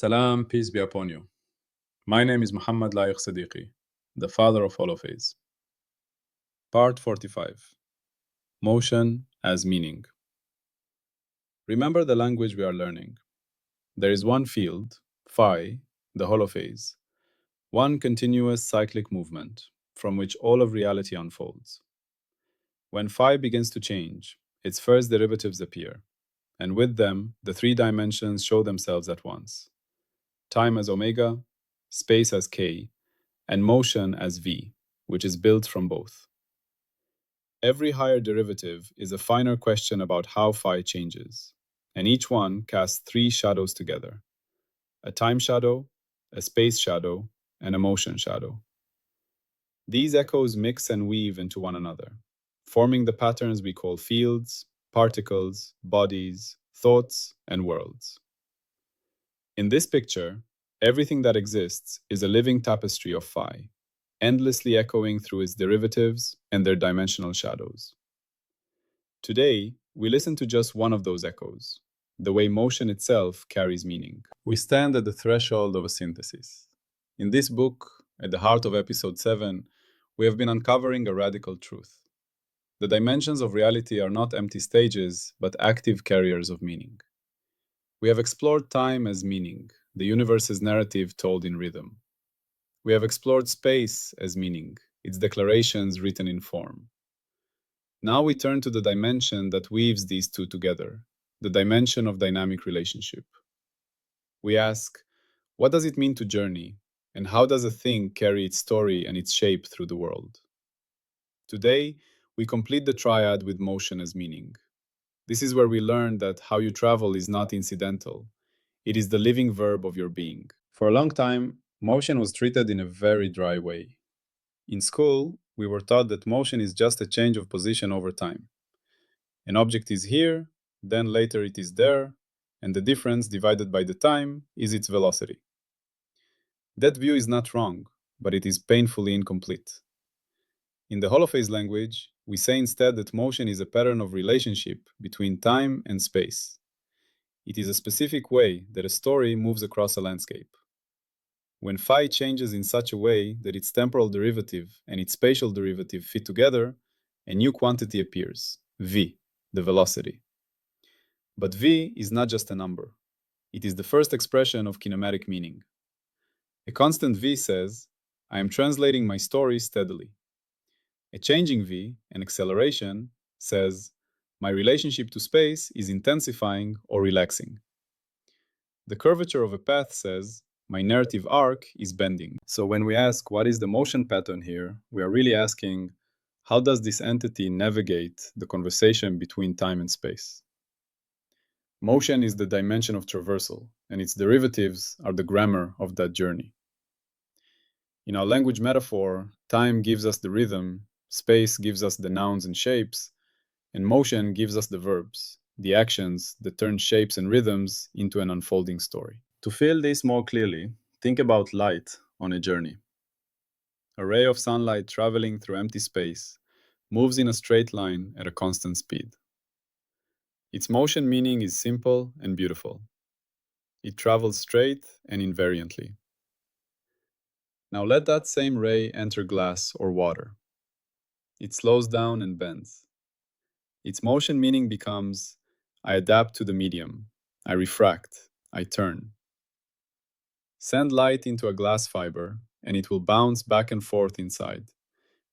Salam, peace be upon you. My name is Mohammed Layiq Sediqi, the father of Holophase. Part 45. Motion as meaning. Remember the language we are learning. There is one field, phi, the holophase, one continuous cyclic movement from which all of reality unfolds. When phi begins to change, its first derivatives appear, and with them, the three dimensions show themselves at once. Time as omega, space as k, and motion as v, which is built from both. Every higher derivative is a finer question about how phi changes, and each one casts three shadows together: a time shadow, a space shadow, and a motion shadow. These echoes mix and weave into one another, forming the patterns we call fields, particles, bodies, thoughts, and worlds. In this picture, everything that exists is a living tapestry of phi, endlessly echoing through its derivatives and their dimensional shadows. Today, we listen to just one of those echoes, the way motion itself carries meaning. We stand at the threshold of a synthesis. In this book, at the heart of Ep.7, we have been uncovering a radical truth. The dimensions of reality are not empty stages, but active carriers of meaning. We have explored time as meaning, the universe's narrative told in rhythm. We have explored space as meaning, its declarations written in form. Now we turn to the dimension that weaves these two together, the dimension of dynamic relationship. We ask, what does it mean to journey, and how does a thing carry its story and its shape through the world? Today, we complete the triad with motion as meaning. This is where we learn that how you travel is not incidental. It is the living verb of your being. For a long time, motion was treated in a very dry way. In school, we were taught that motion is just a change of position over time. An object is here, then later it is there, and the difference divided by the time is its velocity. That view is not wrong, but it is painfully incomplete. In the holophase language, we say instead that motion is a pattern of relationship between time and space. It is a specific way that a story moves across a landscape. When phi changes in such a way that its temporal derivative and its spatial derivative fit together, a new quantity appears, v, the velocity. But v is not just a number. It is the first expression of kinematic meaning. A constant v says, I am translating my story steadily. A changing v, an acceleration, says, my relationship to space is intensifying or relaxing. The curvature of a path says, my narrative arc is bending. So when we ask what is the motion pattern here, we are really asking, how does this entity navigate the conversation between time and space? Motion is the dimension of traversal, and its derivatives are the grammar of that journey. In our language metaphor, time gives us the rhythm, space gives us the nouns and shapes, and motion gives us the verbs, the actions that turn shapes and rhythms into an unfolding story. To feel this more clearly, think about light on a journey. A ray of sunlight traveling through empty space moves in a straight line at a constant speed. Its motion meaning is simple and beautiful. It travels straight and invariantly. Now let that same ray enter glass or water. It slows down and bends. Its motion meaning becomes, I adapt to the medium, I refract, I turn. Send light into a glass fiber, and it will bounce back and forth inside,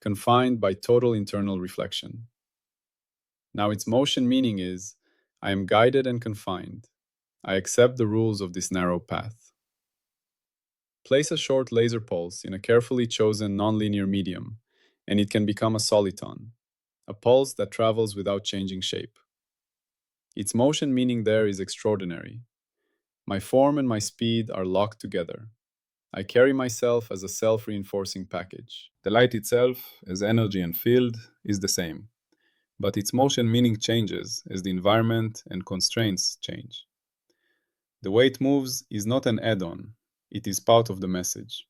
confined by total internal reflection. Now its motion meaning is, I am guided and confined. I accept the rules of this narrow path. Place a short laser pulse in a carefully chosen nonlinear medium, and it can become a soliton, a pulse that travels without changing shape. Its motion meaning there is extraordinary. My form and my speed are locked together. I carry myself as a self-reinforcing package. The light itself, as energy and field, is the same, but its motion meaning changes as the environment and constraints change. The way it moves is not an add-on, it is part of the message.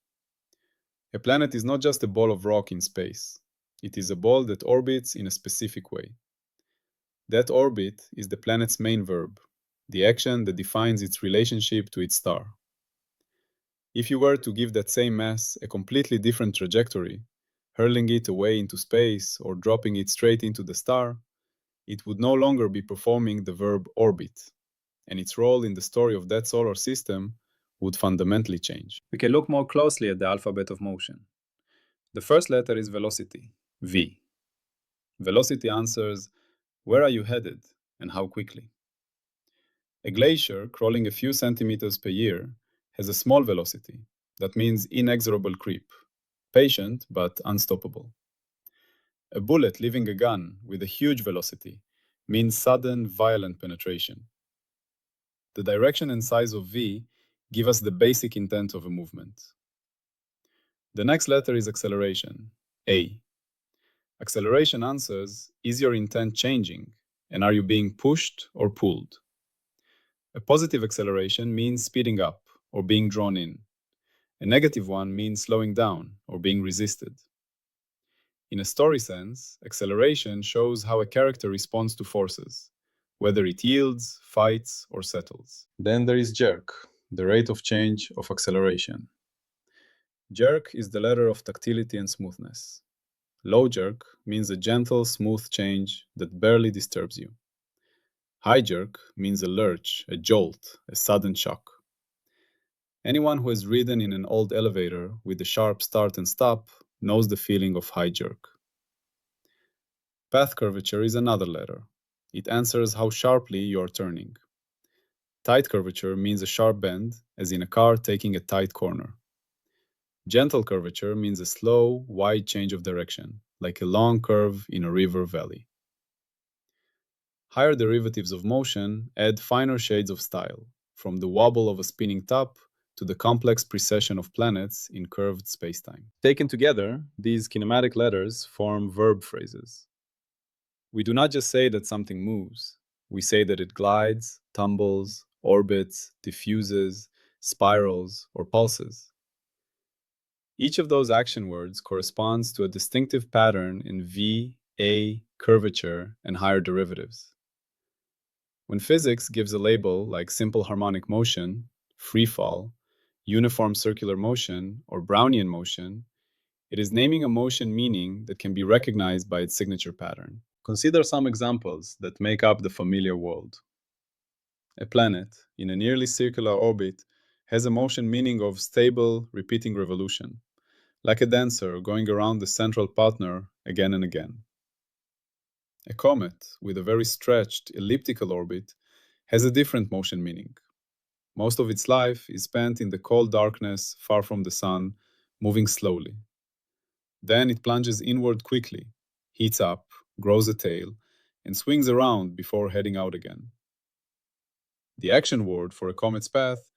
A planet is not just a ball of rock in space. It is a ball that orbits in a specific way. That orbit is the planet's main verb, the action that defines its relationship to its star. If you were to give that same mass a completely different trajectory, hurling it away into space or dropping it straight into the star, it would no longer be performing the verb orbit, and its role in the story of that solar system would fundamentally change. We can look more closely at the alphabet of motion. The first letter is velocity, V. Velocity answers, where are you headed and how quickly? A glacier crawling a few centimeters per year has a small velocity. That means inexorable creep, patient but unstoppable. A bullet leaving a gun with a huge velocity means sudden, violent penetration. The direction and size of V give us the basic intent of a movement. The next letter is acceleration, A. Acceleration answers, is your intent changing, and are you being pushed or pulled? A positive acceleration means speeding up or being drawn in. A negative one means slowing down or being resisted. In a story sense, acceleration shows how a character responds to forces, whether it yields, fights, or settles. Then there is jerk, the rate of change of acceleration. Jerk is the letter of tactility and smoothness. Low jerk means a gentle, smooth change that barely disturbs you. High jerk means a lurch, a jolt, a sudden shock. Anyone who has ridden in an old elevator with a sharp start and stop knows the feeling of high jerk. Path curvature is another letter. It answers how sharply you are turning. Tight curvature means a sharp bend, as in a car taking a tight corner. Gentle curvature means a slow, wide change of direction, like a long curve in a river valley. Higher derivatives of motion add finer shades of style, from the wobble of a spinning top to the complex precession of planets in curved spacetime. Taken together, these kinematic letters form verb phrases. We do not just say that something moves, we say that it glides, tumbles, orbits, diffuses, spirals, or pulses. Each of those action words corresponds to a distinctive pattern in V, A, curvature, and higher derivatives. When physics gives a label like simple harmonic motion, free fall, uniform circular motion, or Brownian motion, it is naming a motion meaning that can be recognized by its signature pattern. Consider some examples that make up the familiar world. A planet in a nearly circular orbit has a motion meaning of stable, repeating revolution, like a dancer going around the central partner again and again. A comet with a very stretched, elliptical orbit has a different motion meaning. Most of its life is spent in the cold darkness far from the sun, moving slowly. Then it plunges inward quickly, heats up, grows a tail, and swings around before heading out again. The action word for a comet's path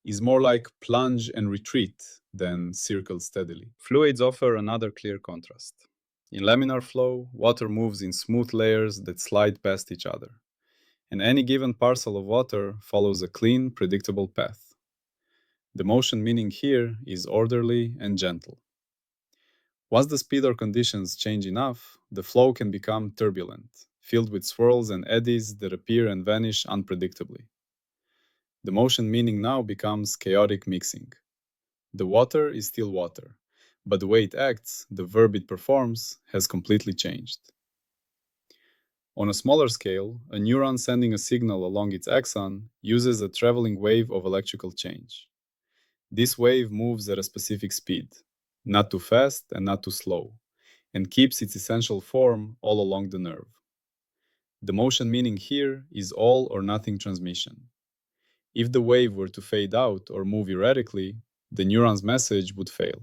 is more like plunge and retreat than circle steadily. Fluids offer another clear contrast. In laminar flow, water moves in smooth layers that slide past each other, and any given parcel of water follows a clean, predictable path. The motion meaning here is orderly and gentle. Once the speed or conditions change enough, the flow can become turbulent, filled with swirls and eddies that appear and vanish unpredictably. The motion meaning now becomes chaotic mixing. The water is still water, but the way it acts, the verb it performs, has completely changed. On a smaller scale, a neuron sending a signal along its axon uses a traveling wave of electrical change. This wave moves at a specific speed, not too fast and not too slow, and keeps its essential form all along the nerve. The motion meaning here is all or nothing transmission. If the wave were to fade out or move erratically, the neuron's message would fail.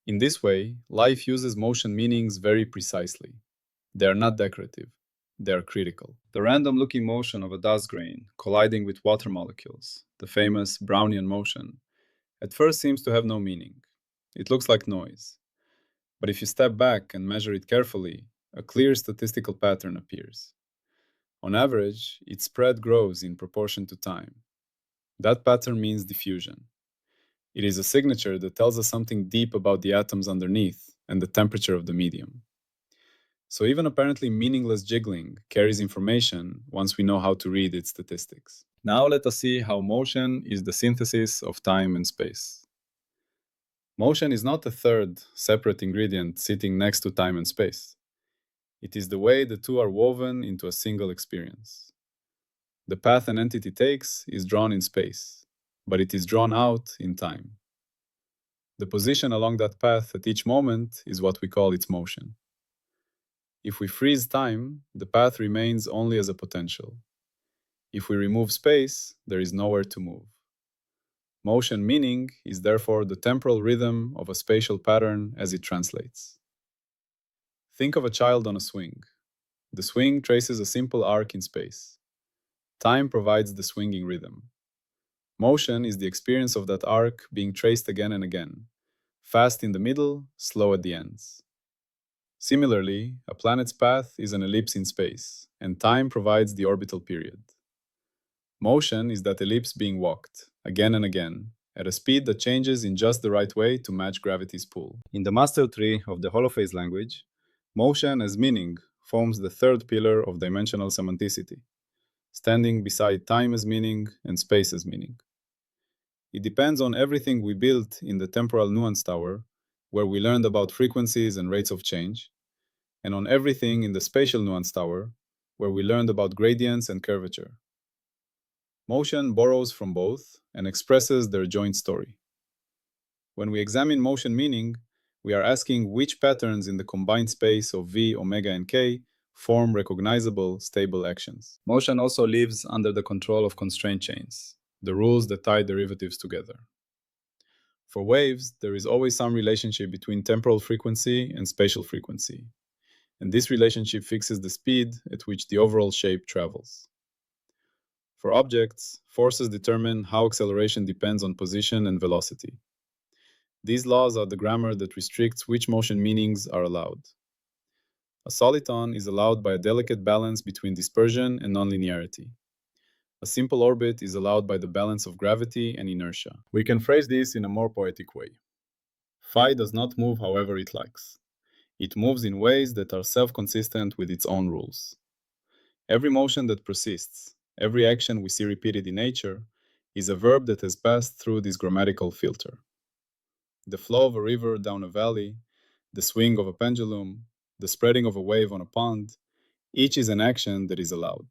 In this way, life uses motion meanings very precisely. They are not decorative, they are critical. The random-looking motion of a dust grain colliding with water molecules, the famous Brownian motion, at first seems to have no meaning. It looks like noise. But if you step back and measure it carefully, a clear statistical pattern appears. On average, its spread grows in proportion to time. That pattern means diffusion. It is a signature that tells us something deep about the atoms underneath and the temperature of the medium. So even apparently meaningless jiggling carries information once we know how to read its statistics. Now let us see how motion is the synthesis of time and space. Motion is not a third, separate ingredient sitting next to time and space. It is the way the two are woven into a single experience. The path an entity takes is drawn in space, but it is drawn out in time. The position along that path at each moment is what we call its motion. If we freeze time, the path remains only as a potential. If we remove space, there is nowhere to move. Motion meaning is therefore the temporal rhythm of a spatial pattern as it translates. Think of a child on a swing. The swing traces a simple arc in space. Time provides the swinging rhythm. Motion is the experience of that arc being traced again and again, fast in the middle, slow at the ends. Similarly, a planet's path is an ellipse in space, and time provides the orbital period. Motion is that ellipse being walked, again and again, at a speed that changes in just the right way to match gravity's pull. In the master tree of the Holophase language, motion as meaning forms the third pillar of dimensional semanticity, standing beside time as meaning and space as meaning. It depends on everything we built in the temporal nuance tower, where we learned about frequencies and rates of change, and on everything in the spatial nuance tower, where we learned about gradients and curvature. Motion borrows from both and expresses their joint story. When we examine motion meaning, we are asking which patterns in the combined space of V, omega, and K form recognizable, stable actions. Motion also lives under the control of constraint chains, the rules that tie derivatives together. For waves, there is always some relationship between temporal frequency and spatial frequency, and this relationship fixes the speed at which the overall shape travels. For objects, forces determine how acceleration depends on position and velocity. These laws are the grammar that restricts which motion meanings are allowed. A soliton is allowed by a delicate balance between dispersion and nonlinearity. A simple orbit is allowed by the balance of gravity and inertia. We can phrase this in a more poetic way. Phi does not move however it likes. It moves in ways that are self-consistent with its own rules. Every motion that persists, every action we see repeated in nature, is a verb that has passed through this grammatical filter. The flow of a river down a valley, the swing of a pendulum, the spreading of a wave on a pond, each is an action that is allowed.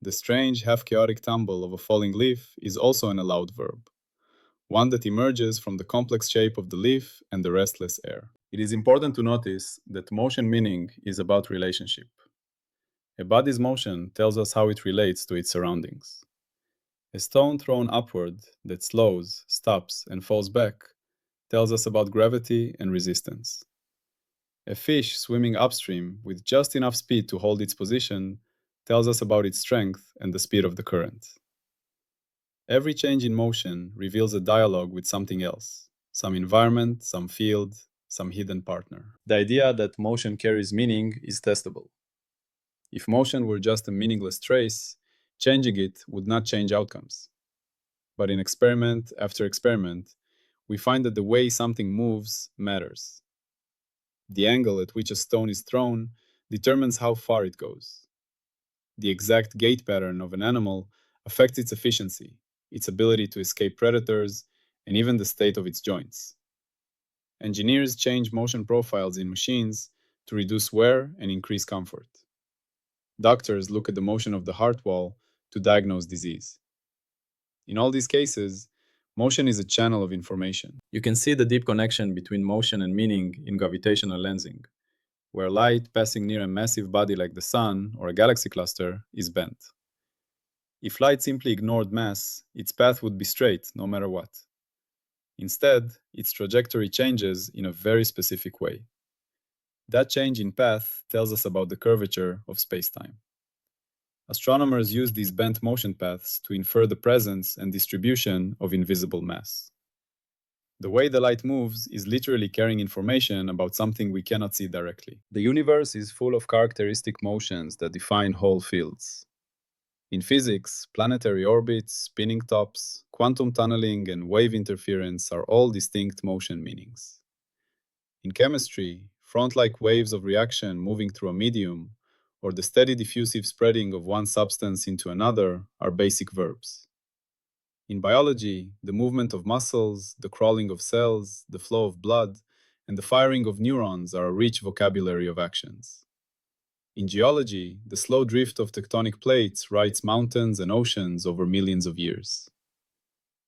The strange, half-chaotic tumble of a falling leaf is also an allowed verb, one that emerges from the complex shape of the leaf and the restless air. It is important to notice that motion meaning is about relationship. A body's motion tells us how it relates to its surroundings. A stone thrown upward that slows, stops, and falls back tells us about gravity and resistance. A fish swimming upstream with just enough speed to hold its position tells us about its strength and the speed of the current. Every change in motion reveals a dialogue with something else, some environment, some field, some hidden partner. The idea that motion carries meaning is testable. If motion were just a meaningless trace, changing it would not change outcomes. But in experiment after experiment, we find that the way something moves matters. The angle at which a stone is thrown determines how far it goes. The exact gait pattern of an animal affects its efficiency, its ability to escape predators, and even the state of its joints. Engineers change motion profiles in machines to reduce wear and increase comfort. Doctors look at the motion of the heart wall to diagnose disease. In all these cases, motion is a channel of information. You can see the deep connection between motion and meaning in gravitational lensing, where light passing near a massive body like the Sun or a galaxy cluster is bent. If light simply ignored mass, its path would be straight no matter what. Instead, its trajectory changes in a very specific way. That change in path tells us about the curvature of spacetime. Astronomers use these bent motion paths to infer the presence and distribution of invisible mass. The way the light moves is literally carrying information about something we cannot see directly. The universe is full of characteristic motions that define whole fields. In physics, planetary orbits, spinning tops, quantum tunneling, and wave interference are all distinct motion meanings. In chemistry, front-like waves of reaction moving through a medium, or the steady diffusive spreading of one substance into another, are basic verbs. In biology, the movement of muscles, the crawling of cells, the flow of blood, and the firing of neurons are a rich vocabulary of actions. In geology, the slow drift of tectonic plates writes mountains and oceans over millions of years.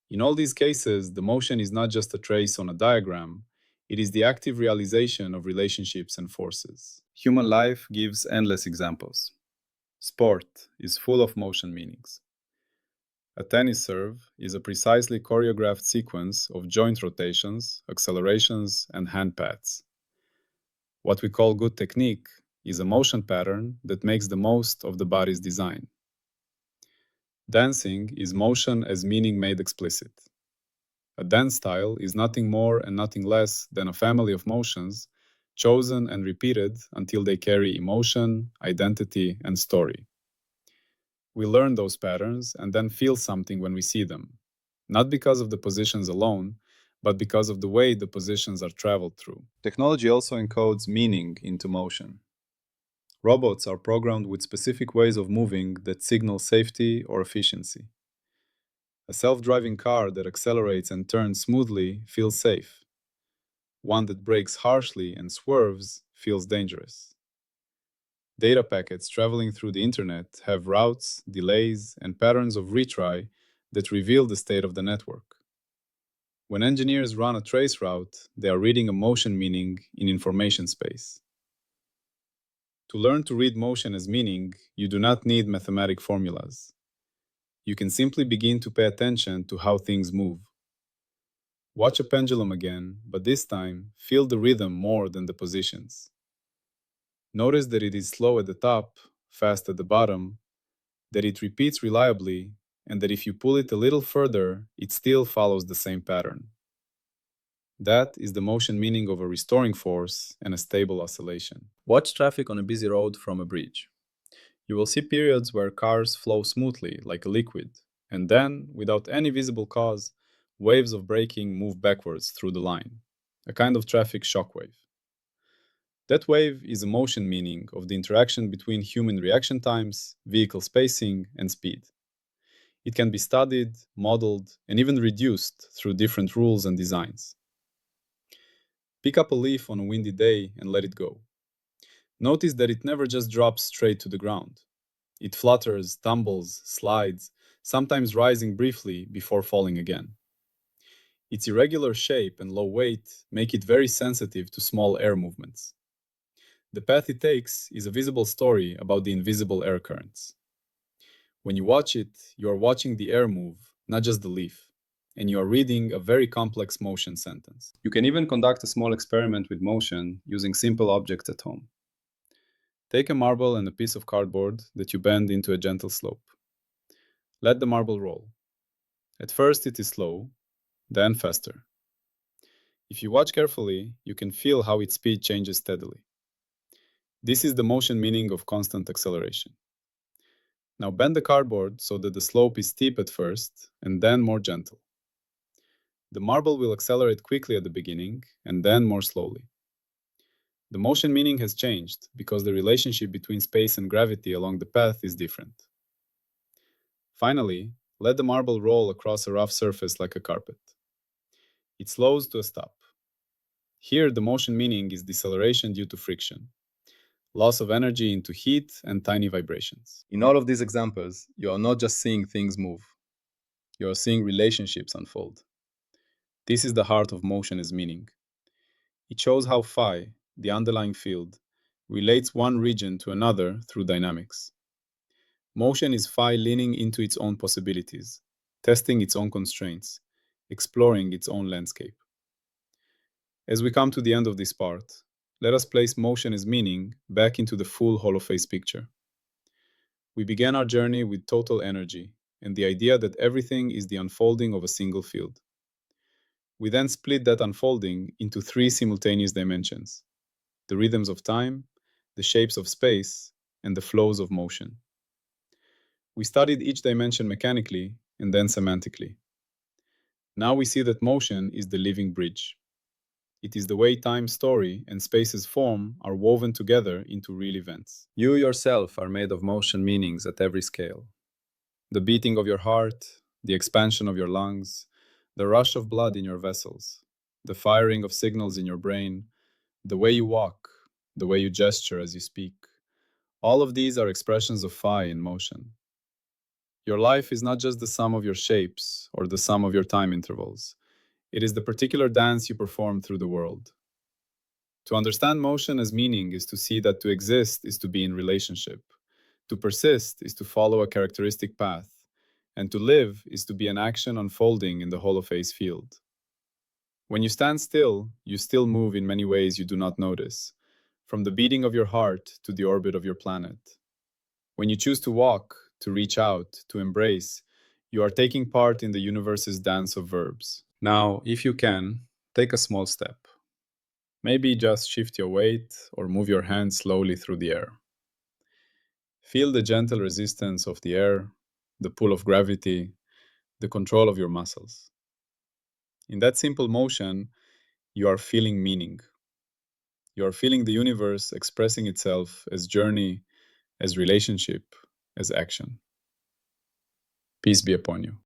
In all these cases, the motion is not just a trace on a diagram, it is the active realization of relationships and forces. Human life gives endless examples. Sport is full of motion meanings. A tennis serve is a precisely choreographed sequence of joint rotations, accelerations, and hand pats. What we call good technique is a motion pattern that makes the most of the body's design. Dancing is motion as meaning made explicit. A dance style is nothing more and nothing less than a family of motions chosen and repeated until they carry emotion, identity, and story. We learn those patterns and then feel something when we see them, not because of the positions alone, but because of the way the positions are traveled through. Technology also encodes meaning into motion. Robots are programmed with specific ways of moving that signal safety or efficiency. A self-driving car that accelerates and turns smoothly feels safe. One that brakes harshly and swerves feels dangerous. Data packets traveling through the internet have routes, delays, and patterns of retry that reveal the state of the network. When engineers run a trace route, they are reading a motion meaning in information space. To learn to read motion as meaning, you do not need mathematic formulas. You can simply begin to pay attention to how things move. Watch a pendulum again, but this time, feel the rhythm more than the positions. Notice that it is slow at the top, fast at the bottom, that it repeats reliably, and that if you pull it a little further, it still follows the same pattern. That is the motion meaning of a restoring force and a stable oscillation. Watch traffic on a busy road from a bridge. You will see periods where cars flow smoothly, like a liquid, and then, without any visible cause, waves of braking move backwards through the line, a kind of traffic shockwave. That wave is a motion meaning of the interaction between human reaction times, vehicle spacing, and speed. It can be studied, modeled, and even reduced through different rules and designs. Pick up a leaf on a windy day and let it go. Notice that it never just drops straight to the ground. It flutters, tumbles, slides, sometimes rising briefly before falling again. Its irregular shape and low weight make it very sensitive to small air movements. The path it takes is a visible story about the invisible air currents. When you watch it, you are watching the air move, not just the leaf, and you are reading a very complex motion sentence. You can even conduct a small experiment with motion using simple objects at home. Take a marble and a piece of cardboard that you bend into a gentle slope. Let the marble roll. At first it is slow, then faster. If you watch carefully, you can feel how its speed changes steadily. This is the motion meaning of constant acceleration. Now bend the cardboard so that the slope is steep at first and then more gentle. The marble will accelerate quickly at the beginning and then more slowly. The motion meaning has changed because the relationship between space and gravity along the path is different. Finally, let the marble roll across a rough surface like a carpet. It slows to a stop. Here, the motion meaning is deceleration due to friction, loss of energy into heat, and tiny vibrations. In all of these examples, you are not just seeing things move. You are seeing relationships unfold. This is the heart of motion as meaning. It shows how phi, the underlying field, relates one region to another through dynamics. Motion is phi leaning into its own possibilities, testing its own constraints, exploring its own landscape. As we come to the end of this part, let us place motion as meaning back into the full holophase picture. We began our journey with total energy and the idea that everything is the unfolding of a single field. We then split that unfolding into three simultaneous dimensions: the rhythms of time, the shapes of space, and the flows of motion. We studied each dimension mechanically and then semantically. Now we see that motion is the living bridge. It is the way time, story, and space's form are woven together into real events. You yourself are made of motion meanings at every scale. The beating of your heart, the expansion of your lungs, the rush of blood in your vessels, the firing of signals in your brain, the way you walk, the way you gesture as you speak. All of these are expressions of phi in motion. Your life is not just the sum of your shapes or the sum of your time intervals. It is the particular dance you perform through the world. To understand motion as meaning is to see that to exist is to be in relationship. To persist is to follow a characteristic path. And to live is to be an action unfolding in the holophase field. When you stand still, you still move in many ways you do not notice, from the beating of your heart to the orbit of your planet. When you choose to walk, to reach out, to embrace, you are taking part in the universe's dance of verbs. Now, if you can, take a small step. Maybe just shift your weight or move your hands slowly through the air. Feel the gentle resistance of the air, the pull of gravity, the control of your muscles. In that simple motion, you are feeling meaning. You are feeling the universe expressing itself as journey, as relationship, as action. Peace be upon you.